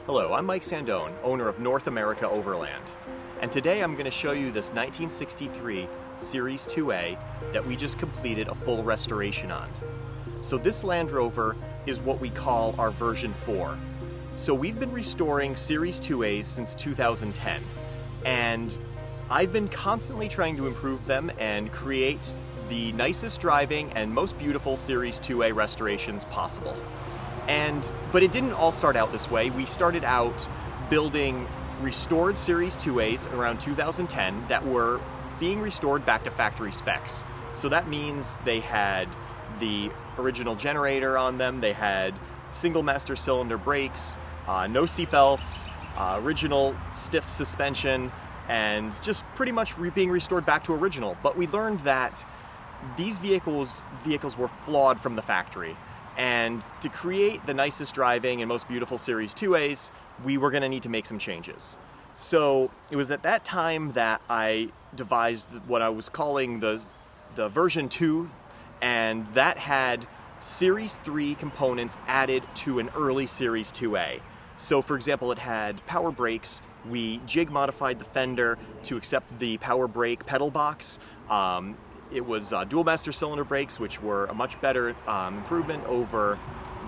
Hello, I'm Mike Sandone, owner of North America Overland, and today I'm going to show you this 1963 Series 2A that we just completed a full restoration on. So this Land Rover is what we call our version 4. So we've been restoring Series 2As since 2010, and I've been constantly trying to improve them and create the nicest driving and most beautiful Series 2A restorations possible. But it didn't all start out this way. We started out building restored Series 2As around 2010 that were being restored back to factory specs. So that means they had the original generator on them, they had single master cylinder brakes, no seatbelts, original stiff suspension, and just pretty much being restored back to original. But we learned that these vehicles were flawed from the factory. And to create the nicest driving and most beautiful Series 2As, we were going to need to make some changes. So it was at that time that I devised what I was calling the version 2, and that had Series 3 components added to an early Series 2A. So for example, it had power brakes. We jig modified the fender to accept the power brake pedal box. It was dual master cylinder brakes, which were a much better improvement over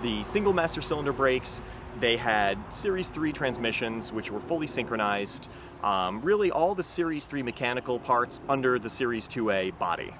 the single master cylinder brakes. They had Series 3 transmissions, which were fully synchronized. Really all the Series 3 mechanical parts under the Series 2A body.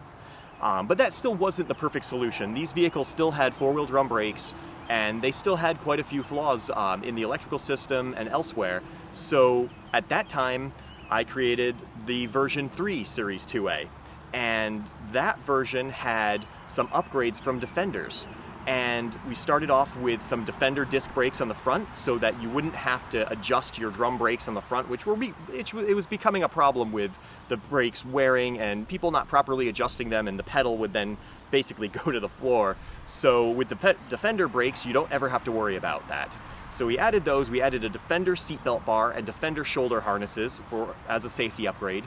But that still wasn't the perfect solution. These vehicles still had four-wheel drum brakes, and they still had quite a few flaws in the electrical system and elsewhere. So at that time, I created the version 3 Series 2A. And that version had some upgrades from Defenders. And we started off with some Defender disc brakes on the front so that you wouldn't have to adjust your drum brakes on the front, it was becoming a problem with the brakes wearing and people not properly adjusting them, and the pedal would then basically go to the floor. So with the Defender brakes, you don't ever have to worry about that. So we added those. We added a Defender seatbelt bar and Defender shoulder harnesses as a safety upgrade.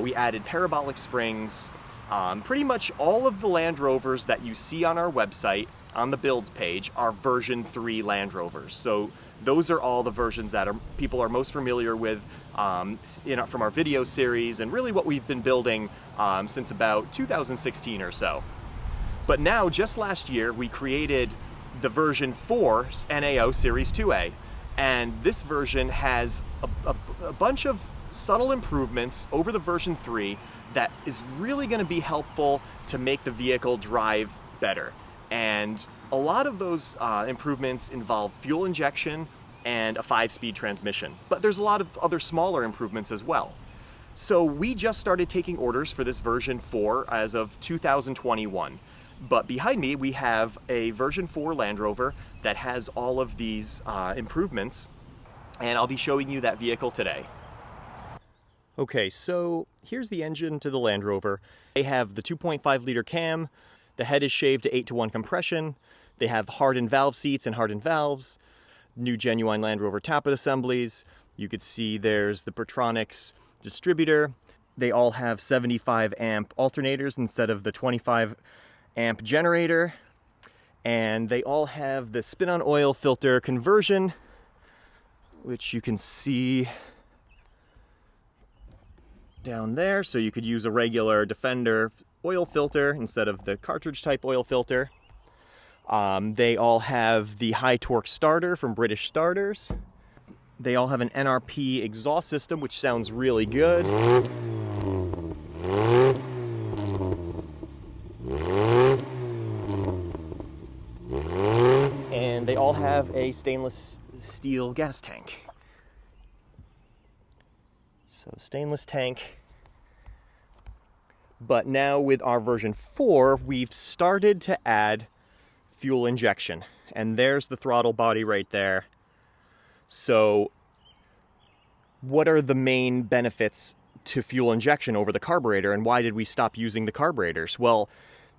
We added parabolic springs. Pretty much all of the Land Rovers that you see on our website on the builds page are version 3 Land Rovers. So those are all the versions that people are most familiar with from our video series, and really what we've been building since about 2016 or so. But now, just last year, we created the version 4 NAO Series 2A. And this version has a bunch of subtle improvements over the version 3 that is really going to be helpful to make the vehicle drive better. And a lot of those improvements involve fuel injection and a 5-speed transmission. But there's a lot of other smaller improvements as well. So we just started taking orders for this version 4 as of 2021. But behind me we have a version 4 Land Rover that has all of these improvements, and I'll be showing you that vehicle today. Okay, so here's the engine to the Land Rover. They have the 2.5 liter cam, the head is shaved to 8-to-1 compression, they have hardened valve seats and hardened valves, new genuine Land Rover tappet assemblies. You could see there's the Pertronix distributor. They all have 75 amp alternators instead of the 25 amp generator. And they all have the spin-on oil filter conversion, which you can see down there. So you could use a regular Defender oil filter instead of the cartridge type oil filter. They all have the high torque starter from British Starters. They all have an NRP exhaust system, which sounds really good. And they all have a stainless steel gas tank. So stainless tank. But now with our version 4, we've started to add fuel injection. And there's the throttle body right there. So what are the main benefits to fuel injection over the carburetor, and why did we stop using the carburetors? Well,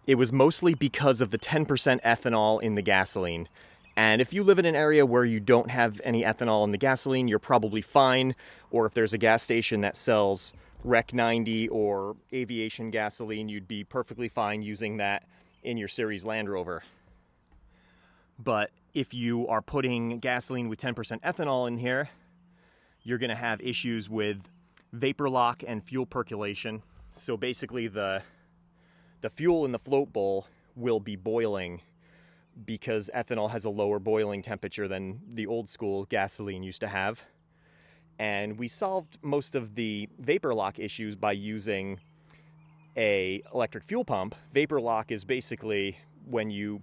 it was mostly because of the 10% ethanol in the gasoline. And if you live in an area where you don't have any ethanol in the gasoline, you're probably fine. Or if there's a gas station that sells Rec 90 or aviation gasoline, you'd be perfectly fine using that. in your series Land Rover. But if you are putting gasoline with 10% ethanol in here, you're going to have issues with vapor lock and fuel percolation. So basically the fuel in the float bowl will be boiling because ethanol has a lower boiling temperature than the old school gasoline used to have. And we solved most of the vapor lock issues by using a electric fuel pump. Vapor lock is basically when you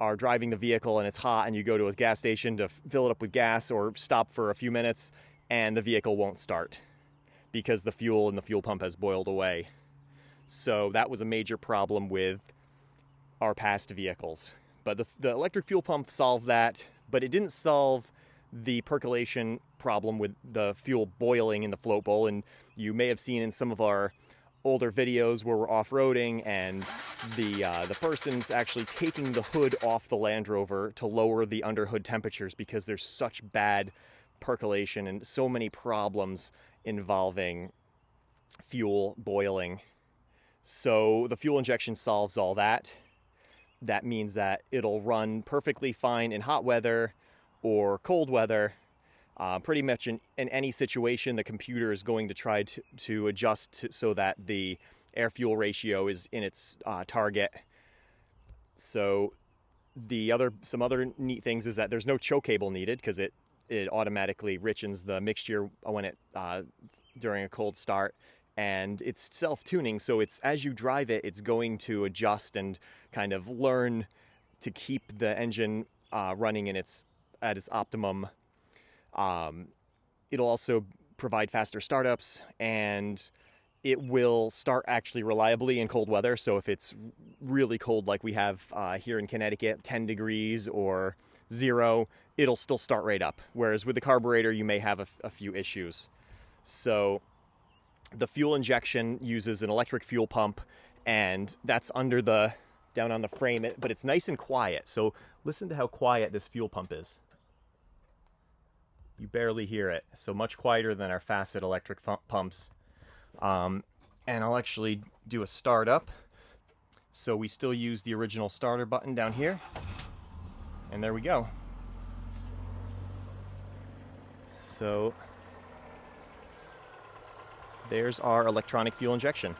are driving the vehicle and it's hot and you go to a gas station to fill it up with gas or stop for a few minutes and the vehicle won't start because the fuel in the fuel pump has boiled away. So that was a major problem with our past vehicles. But the electric fuel pump solved that, but it didn't solve the percolation problem with the fuel boiling in the float bowl. And you may have seen in some of our older videos where we're off-roading and the person's actually taking the hood off the Land Rover to lower the underhood temperatures because there's such bad percolation and so many problems involving fuel boiling. So the fuel injection solves all that. That means that it'll run perfectly fine in hot weather or cold weather. Pretty much in any situation, the computer is going to try to adjust so that the air-fuel ratio is in its target. So some other neat things is that there's no choke cable needed because it automatically richens the mixture when during a cold start. And it's self-tuning, so it's as you drive it, it's going to adjust and kind of learn to keep the engine running at its optimum. It'll also provide faster startups, and it will start actually reliably in cold weather. So if it's really cold like we have here in Connecticut, 10 degrees or 0, it'll still start right up. Whereas with the carburetor, you may have a few issues. So the fuel injection uses an electric fuel pump, and that's down on the frame, but it's nice and quiet. So listen to how quiet this fuel pump is. You barely hear it. So much quieter than our Facet electric pumps. And I'll actually do a start up. So we still use the original starter button down here. And there we go. So there's our electronic fuel injection.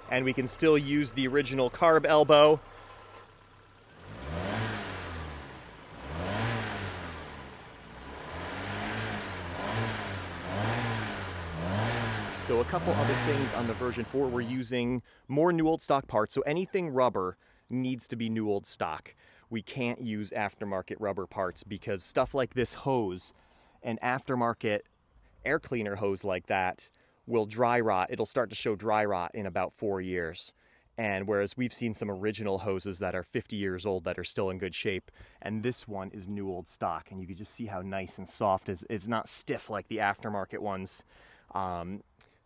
And we can still use the original carb elbow. So a couple other things on the version 4, we're using more new old stock parts. So anything rubber needs to be new old stock. We can't use aftermarket rubber parts because stuff like this hose, an aftermarket air cleaner hose like that, will dry rot. It'll start to show dry rot in about 4 years. And whereas we've seen some original hoses that are 50 years old that are still in good shape, and this one is new old stock, and you can just see how nice and soft it is. It's not stiff like the aftermarket ones.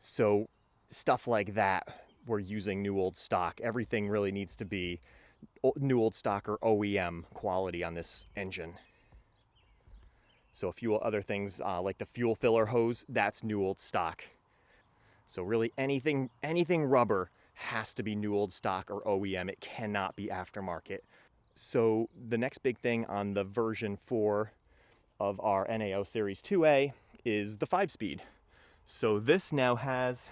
So stuff like that, we're using new old stock. Everything really needs to be new old stock or OEM quality on this engine. So a few other things like the fuel filler hose, that's new old stock. So really anything rubber has to be new old stock or OEM. It cannot be aftermarket. So the next big thing on the version 4 of our NAO Series 2A is the 5-speed. So this now has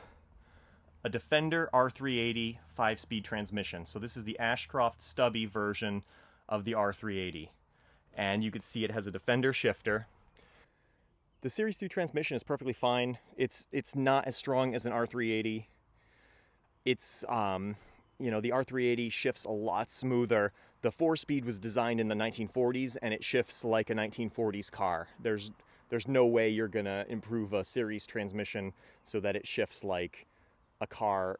a Defender R380 5-speed transmission. So this is the Ashcroft stubby version of the R380. And you can see it has a Defender shifter. The Series 2 transmission is perfectly fine. It's not as strong as an R380. It's, the R380 shifts a lot smoother. The 4-speed was designed in the 1940s, and it shifts like a 1940s car. There's no way you're gonna improve a series transmission so that it shifts like a car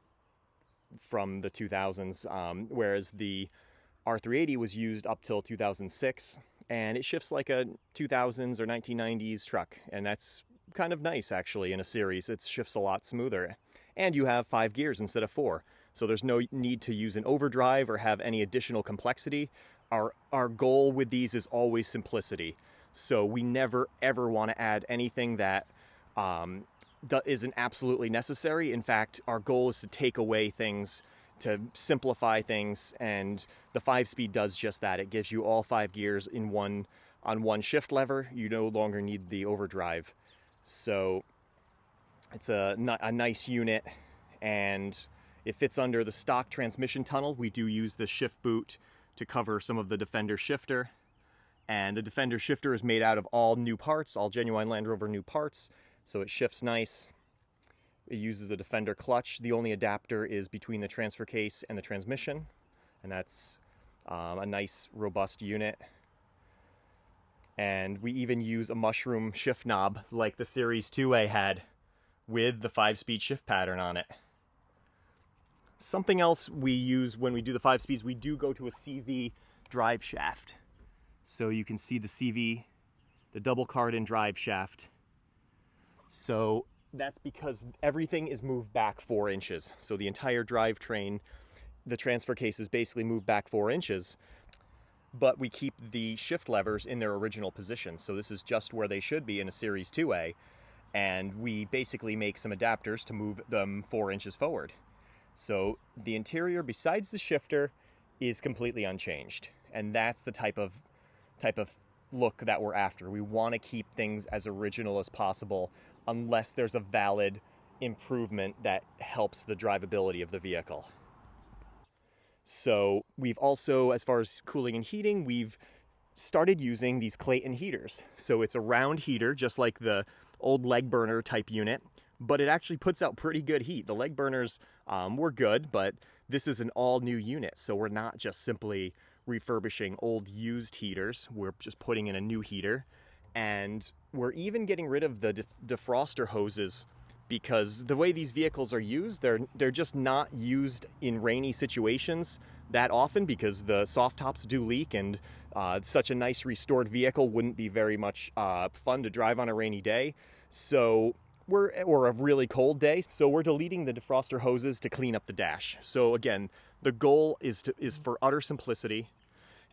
from the 2000s, whereas the R380 was used up till 2006, and it shifts like a 2000s or 1990s truck, and that's kind of nice actually in a series. It shifts a lot smoother, and you have 5 gears instead of 4, so there's no need to use an overdrive or have any additional complexity. Our goal with these is always simplicity. So we never ever want to add anything that isn't absolutely necessary. In fact, our goal is to take away things simplify things, and the 5-speed does just that. It gives you all 5 gears in on one shift lever. You no longer need the overdrive. So it's a nice unit, and it fits under the stock transmission tunnel. We do use the shift boot to cover some of the Defender shifter. And the Defender shifter is made out of all new parts, all genuine Land Rover new parts. So it shifts nice. It uses the Defender clutch. The only adapter is between the transfer case and the transmission. And that's a nice, robust unit. And we even use a mushroom shift knob like the Series 2A had with the 5-speed shift pattern on it. Something else we use when we do the 5 speeds, we do go to a CV drive shaft. So you can see the CV, the double carbon drive shaft. So that's because everything is moved back 4 inches. So the entire drivetrain, the transfer case is basically moved back 4 inches, but we keep the shift levers in their original position. So this is just where they should be in a Series 2A, and we basically make some adapters to move them 4 inches forward. So the interior, besides the shifter, is completely unchanged, and that's the type of look that we're after. We want to keep things as original as possible unless there's a valid improvement that helps the drivability of the vehicle. So we've also, as far as cooling and heating, we've started using these Clayton heaters. So it's a round heater, just like the old leg burner type unit, but it actually puts out pretty good heat. The leg burners were good, but this is an all new unit. So we're not just simply refurbishing old used heaters. We're just putting in a new heater, and we're even getting rid of the defroster hoses, because the way these vehicles are used, they're just not used in rainy situations that often, because the soft tops do leak, and such a nice restored vehicle wouldn't be very much fun to drive on a rainy day. So or a really cold day. So we're deleting the defroster hoses to clean up the dash. So again, the goal is for utter simplicity.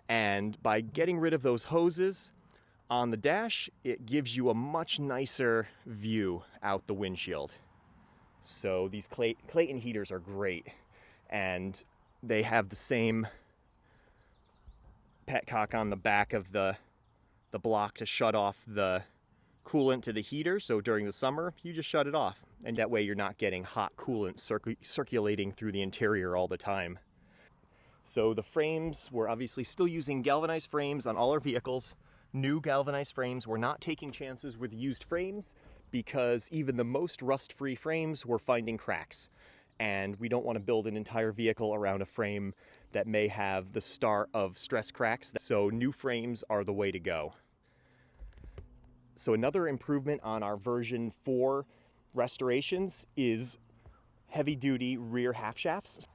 And by getting rid of those hoses on the dash, it gives you a much nicer view out the windshield. So these Clayton heaters are great, and they have the same petcock on the back of the block to shut off the coolant to the heater. So during the summer, you just shut it off, and that way you're not getting hot coolant circulating through the interior all the time. So the frames, we're obviously still using galvanized frames on all our vehicles. New galvanized frames. We're not taking chances with used frames, because even the most rust-free frames, we're finding cracks. And we don't want to build an entire vehicle around a frame that may have the start of stress cracks. So new frames are the way to go. So another improvement on our version 4 restorations is heavy-duty rear half shafts.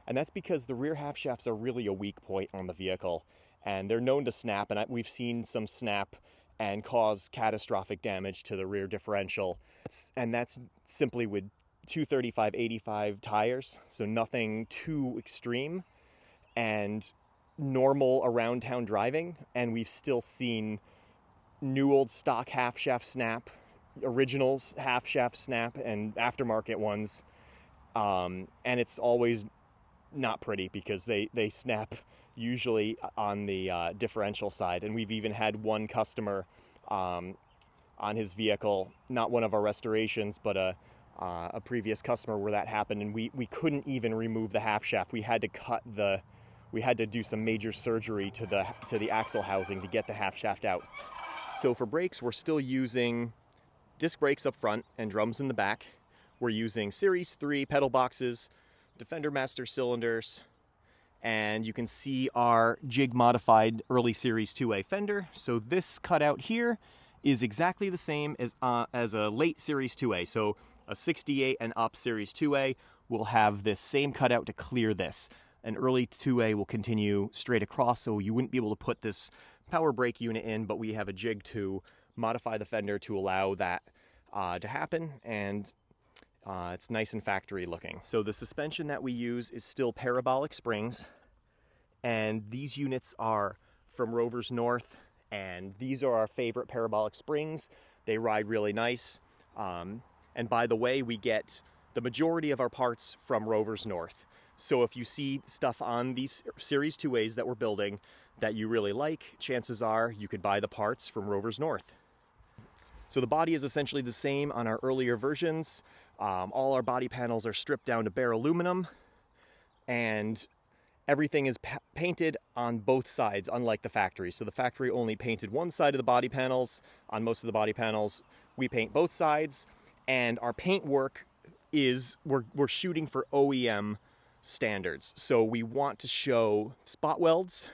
And that's because the rear half shafts are really a weak point on the vehicle, and they're known to snap, and we've seen some snap and cause catastrophic damage to the rear differential. And that's simply with 235/85 tires, so nothing too extreme and normal around town driving. And we've still seen new old stock half shaft snap, originals half shaft snap, and aftermarket ones. And it's always not pretty, because they snap usually on the differential side. And we've even had one customer on his vehicle, not one of our restorations, but a previous customer where that happened, and we couldn't even remove the half shaft. We had to do some major surgery to the axle housing to get the half shaft out. So for brakes, we're still using disc brakes up front and drums in the back. We're using Series 3 pedal boxes, Defender Master cylinders, and you can see our jig modified early Series 2A fender. So this cutout here is exactly the same as a late Series 2A. So a 68 and up Series 2A will have this same cutout to clear this. An early 2A will continue straight across, so you wouldn't be able to put this power brake unit in, but we have a jig to modify the fender to allow that to happen, and it's nice and factory looking. So the suspension that we use is still parabolic springs, and these units are from Rovers North, and these are our favorite parabolic springs. They ride really nice. And by the way, we get the majority of our parts from Rovers North. So if you see stuff on these Series 2As that we're building that you really like, chances are you could buy the parts from Rovers North. So the body is essentially the same on our earlier versions. All our body panels are stripped down to bare aluminum, and everything is painted on both sides, unlike the factory. So the factory only painted one side of the body panels. On most of the body panels, we paint both sides, and our paint work is, we're shooting for OEM standards. So we want to show spot welds.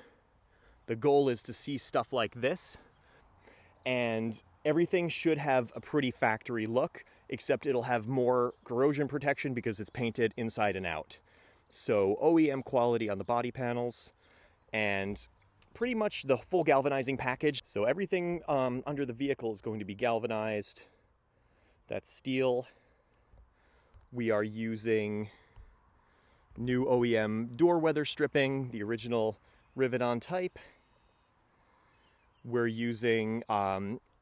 The goal is to see stuff like this, and everything should have a pretty factory look, except it'll have more corrosion protection because it's painted inside and out. So OEM quality on the body panels, and pretty much the full galvanizing package. So everything under the vehicle is going to be galvanized. That's steel. We are using new OEM door weather stripping, the original rivet-on type. We're using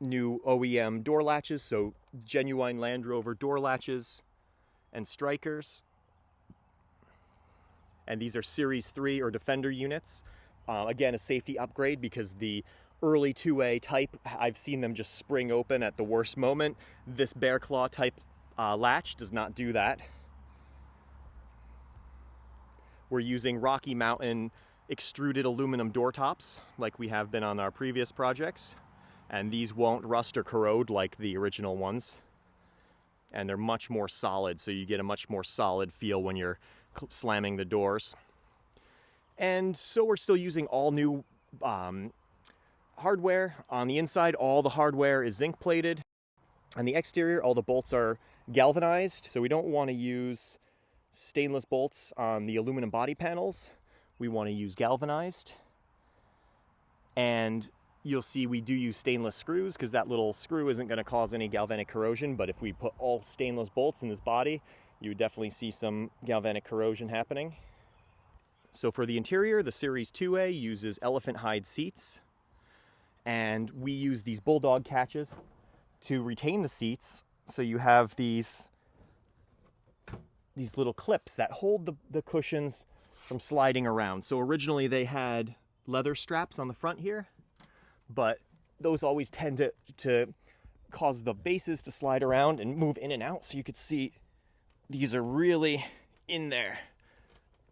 new OEM door latches, so genuine Land Rover door latches and strikers. And these are Series 3 or Defender units. Again, a safety upgrade because the early 2A type, I've seen them just spring open at the worst moment. This bear claw type latch does not do that. We're using Rocky Mountain extruded aluminum door tops like we have been on our previous projects. And these won't rust or corrode like the original ones. And they're much more solid, so you get a much more solid feel when you're slamming the doors. And so we're still using all new hardware. On the inside, all the hardware is zinc plated. On the exterior, all the bolts are galvanized, so we don't want to use stainless bolts on the aluminum body panels. We want to use galvanized. And you'll see we do use stainless screws because that little screw isn't going to cause any galvanic corrosion, but if we put all stainless bolts in this body, you would definitely see some galvanic corrosion happening. So for the interior, the Series 2A uses elephant hide seats, and we use these bulldog catches to retain the seats. So you have these little clips that hold the cushions from sliding around. So originally they had leather straps on the front here, but those always tend to cause the bases to slide around and move in and out. So you could see these are really in there,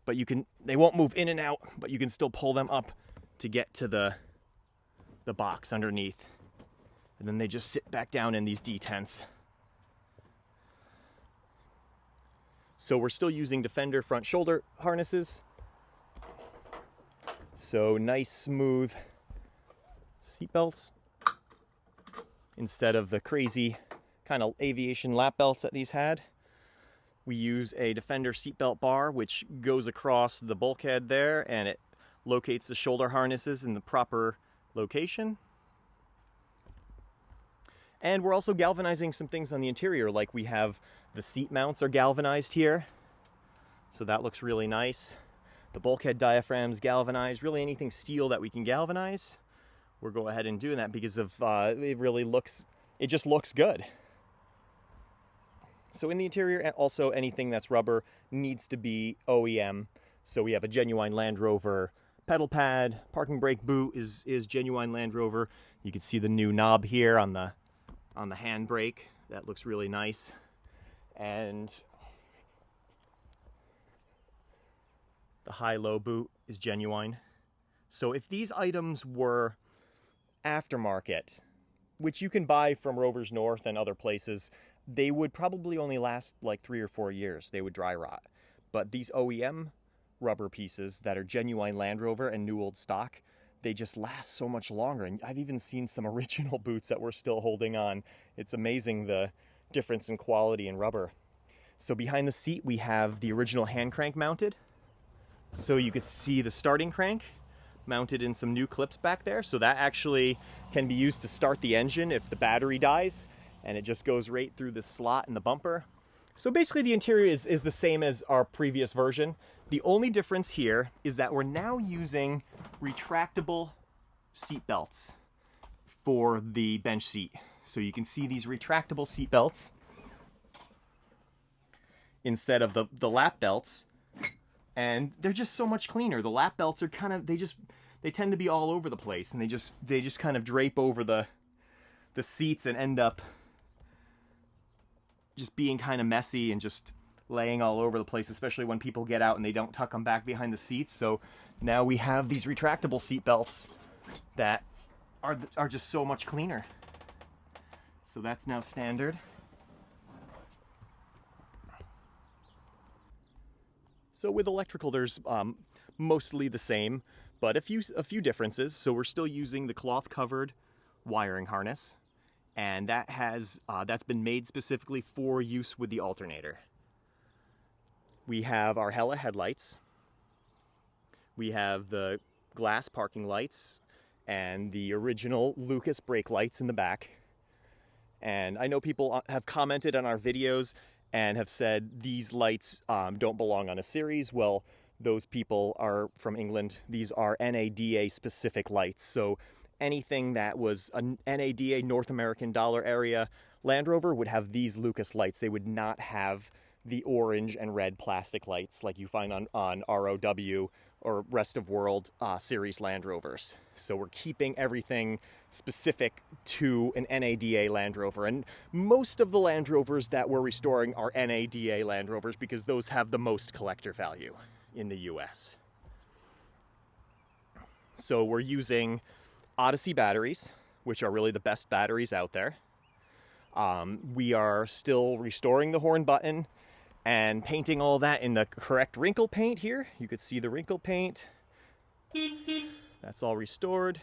but they won't move in and out, but you can still pull them up to get to the box underneath. And then they just sit back down in these detents. So we're still using Defender front shoulder harnesses. So nice, smooth seat belts instead of the crazy kind of aviation lap belts that these had. We use a Defender seatbelt bar, which goes across the bulkhead there, and it locates the shoulder harnesses in the proper location. And we're also galvanizing some things on the interior, like we have the seat mounts are galvanized here, so that looks really nice. The bulkhead diaphragm's galvanized. Really anything steel that we can galvanize, we're going ahead and doing that because of it just looks good. So in the interior, also anything that's rubber needs to be OEM. So we have a genuine Land Rover pedal pad. Parking brake boot is genuine Land Rover. You can see the new knob here on the handbrake. That looks really nice. And the high-low boot is genuine. So if these items were aftermarket, which you can buy from Rovers North and other places, they would probably only last like 3 or 4 years. They would dry rot. But these OEM rubber pieces that are genuine Land Rover and new old stock, they just last so much longer. And I've even seen some original boots that we're still holding on. It's amazing the difference in quality and rubber. So behind the seat, we have the original hand crank mounted. So you can see the starting crank mounted in some new clips back there. So that actually can be used to start the engine if the battery dies, and it just goes right through the slot in the bumper. So basically the interior is the same as our previous version. The only difference here is that we're now using retractable seat belts for the bench seat. So you can see these retractable seat belts instead of the lap belts. and they're just so much cleaner. The lap belts are kind of, they tend to be all over the place, and they just kind of drape over the seats and end up just being kind of messy and just laying all over the place, especially when people get out and they don't tuck them back behind the seats. So now we have these retractable seat belts that are just so much cleaner. So that's now standard. So with electrical, there's mostly the same, but a few differences. So we're still using the cloth-covered wiring harness, and that's been made specifically for use with the alternator. We have our Hella headlights. We have the glass parking lights and the original Lucas brake lights in the back. And I know people have commented on our videos and have said these lights don't belong on a series. Well, those people are from England. These are NADA specific lights. So anything that was an NADA North American dollar area Land Rover would have these Lucas lights. They would not have the orange and red plastic lights like you find on ROW or rest of world series Land Rovers. So we're keeping everything specific to an NADA Land Rover. And most of the Land Rovers that we're restoring are NADA Land Rovers because those have the most collector value in the US. So we're using Odyssey batteries, which are really the best batteries out there. We are still restoring the horn button and painting all that in the correct wrinkle paint here. You could see the wrinkle paint. That's all restored.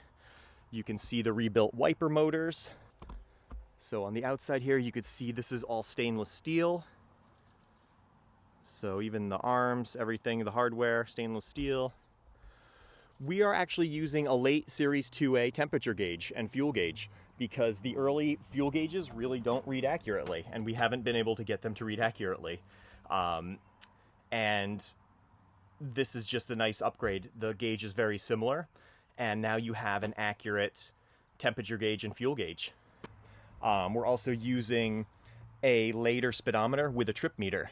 You can see the rebuilt wiper motors. So on the outside here, you could see this is all stainless steel. So even the arms, everything, the hardware, stainless steel. We are actually using a late Series 2A temperature gauge and fuel gauge because the early fuel gauges really don't read accurately, and we haven't been able to get them to read accurately. And this is just a nice upgrade. The gauge is very similar, and now you have an accurate temperature gauge and fuel gauge. We're also using a later speedometer with a trip meter.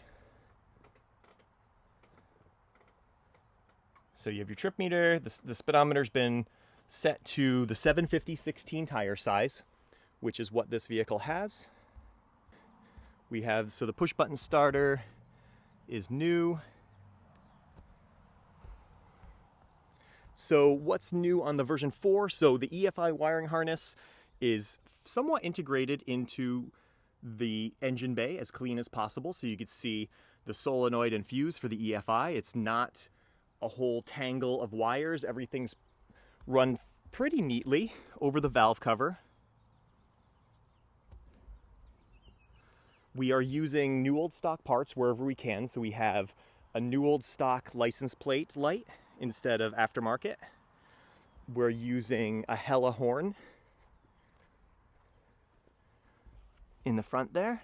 So you have your trip meter, the speedometer's been set to the 750/16 tire size, which is what this vehicle has. We have, so the push button starter is new. So what's new on the version 4? So the EFI wiring harness is somewhat integrated into the engine bay as clean as possible. So you could see the solenoid and fuse for the EFI. It's not a whole tangle of wires. Everything's run pretty neatly over the valve cover. We are using new old stock parts wherever we can. So we have a new old stock license plate light instead of aftermarket. We're using a Hella horn in the front there.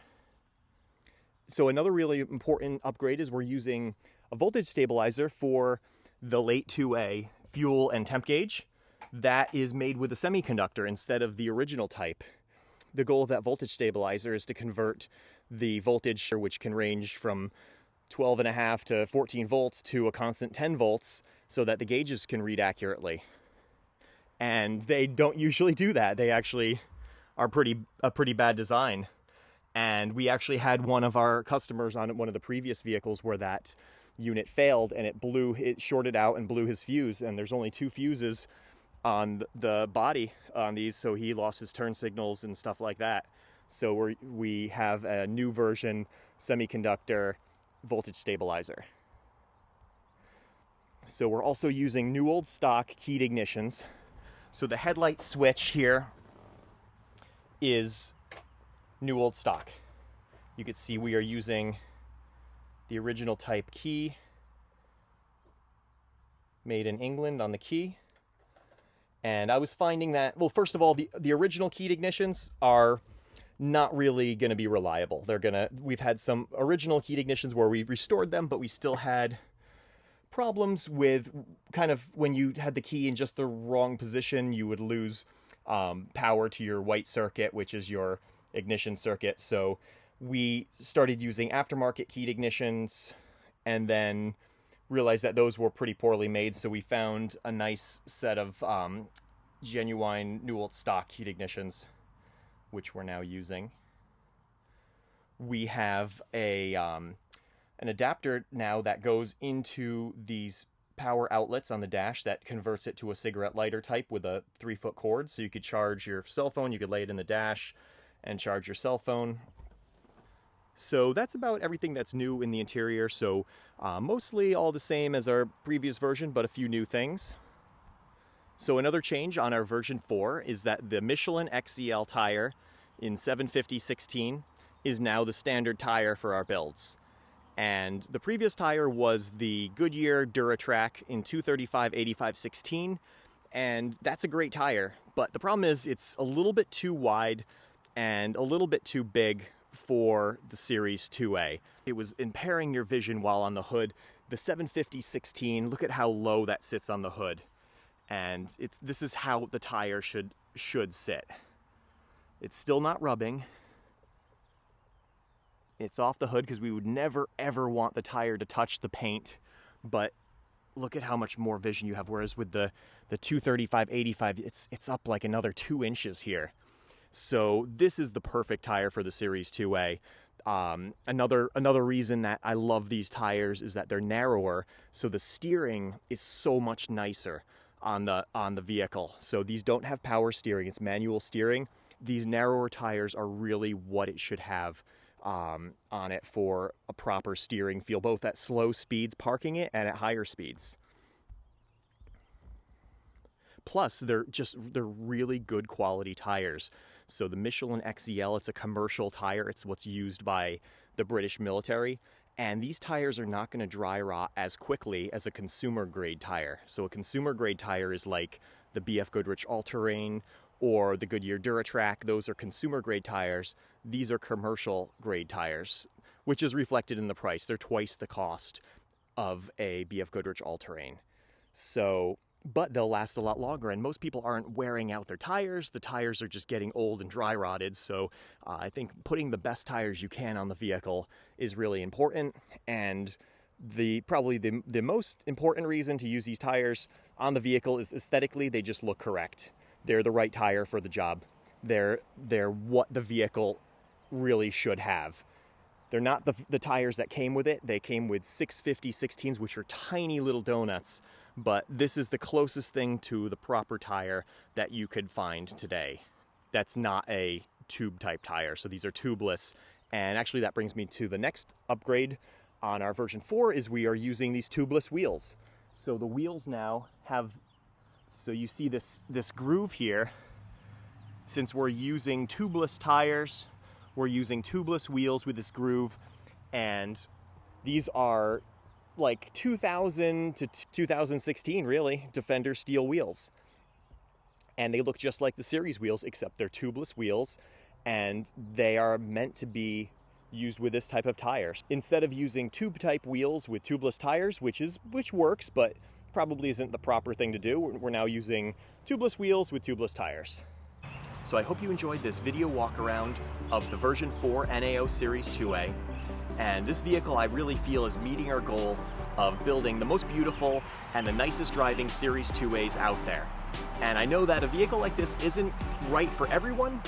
So another really important upgrade is we're using a voltage stabilizer for the late 2A fuel and temp gauge. That is made with a semiconductor instead of the original type. The goal of that voltage stabilizer is to convert the voltage, which can range from 12.5 to 14 volts to a constant 10 volts so that the gauges can read accurately. And they don't usually do that. They actually are a pretty bad design. And we actually had one of our customers on one of the previous vehicles where that unit failed and it shorted out and blew his fuse. And there's only 2 fuses on the body on these, so he lost his turn signals and stuff like that. So we have a new version semiconductor voltage stabilizer. So we're also using new old stock keyed ignitions. So the headlight switch here is new old stock. You can see we are using the original type key made in England on the key. And I was finding that, well, first of all, the original keyed ignitions are not really going to be reliable. We've had some original keyed ignitions where we restored them, but we still had problems with kind of when you had the key in just the wrong position, you would lose power to your white circuit, which is your ignition circuit. So we started using aftermarket keyed ignitions, and then realized that those were pretty poorly made, so we found a nice set of genuine Newalt stock heat ignitions, which we're now using. We have an adapter now that goes into these power outlets on the dash that converts it to a cigarette lighter type with a 3-foot cord, so you could charge your cell phone, you could lay it in the dash and charge your cell phone. So that's about everything that's new in the interior. So mostly all the same as our previous version, but a few new things. So another change on our version 4 is that the Michelin XEL tire in 750/16 is now the standard tire for our builds. And the previous tire was the Goodyear Duratrack in 235/85/16, and that's a great tire. But the problem is it's a little bit too wide and a little bit too big for the Series 2A. It was impairing your vision while on the hood. The 750/16, look at how low that sits on the hood. And this is how the tire should sit. It's still not rubbing. It's off the hood because we would never ever want the tire to touch the paint, but look at how much more vision you have. Whereas with the 235/85, it's up like another 2 inches here. So this is the perfect tire for the Series 2A. Another reason that I love these tires is that they're narrower, so the steering is so much nicer on the vehicle. So these don't have power steering, it's manual steering. These narrower tires are really what it should have on it for a proper steering feel, both at slow speeds parking it and at higher speeds. Plus, they're really good quality tires. So the Michelin XEL, it's a commercial tire. It's what's used by the British military. And these tires are not going to dry rot as quickly as a consumer grade tire. So a consumer grade tire is like the BF Goodrich All-Terrain or the Goodyear Duratrack. Those are consumer grade tires. These are commercial grade tires, which is reflected in the price. They're twice the cost of a BF Goodrich All-Terrain. So, but they'll last a lot longer, and most people aren't wearing out their tires. The tires are just getting old and dry rotted, so I think putting the best tires you can on the vehicle is really important. And probably the most important reason to use these tires on the vehicle is aesthetically, they just look correct. They're the right tire for the job. They're what the vehicle really should have. They're not the tires that came with it. They came with 650/16s, which are tiny little donuts, but this is the closest thing to the proper tire that you could find today. That's not a tube type tire, so these are tubeless. And actually that brings me to the next upgrade on our version 4 is we are using these tubeless wheels. So the wheels now have, so you see this groove here. Since we're using tubeless tires, we're using tubeless wheels with this groove, and these are like 2000 to 2016, really, Defender steel wheels. And they look just like the series wheels, except they're tubeless wheels, and they are meant to be used with this type of tires. Instead of using tube-type wheels with tubeless tires, which works, but probably isn't the proper thing to do, we're now using tubeless wheels with tubeless tires. So I hope you enjoyed this video walk around of the version 4 NAO Series 2A. And this vehicle I really feel is meeting our goal of building the most beautiful and the nicest driving Series 2As out there. And I know that a vehicle like this isn't right for everyone.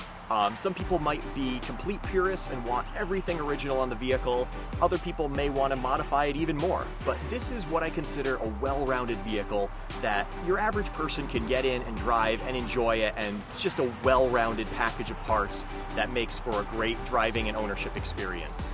Some people might be complete purists and want everything original on the vehicle. Other people may want to modify it even more. But this is what I consider a well-rounded vehicle that your average person can get in and drive and enjoy it, and it's just a well-rounded package of parts that makes for a great driving and ownership experience.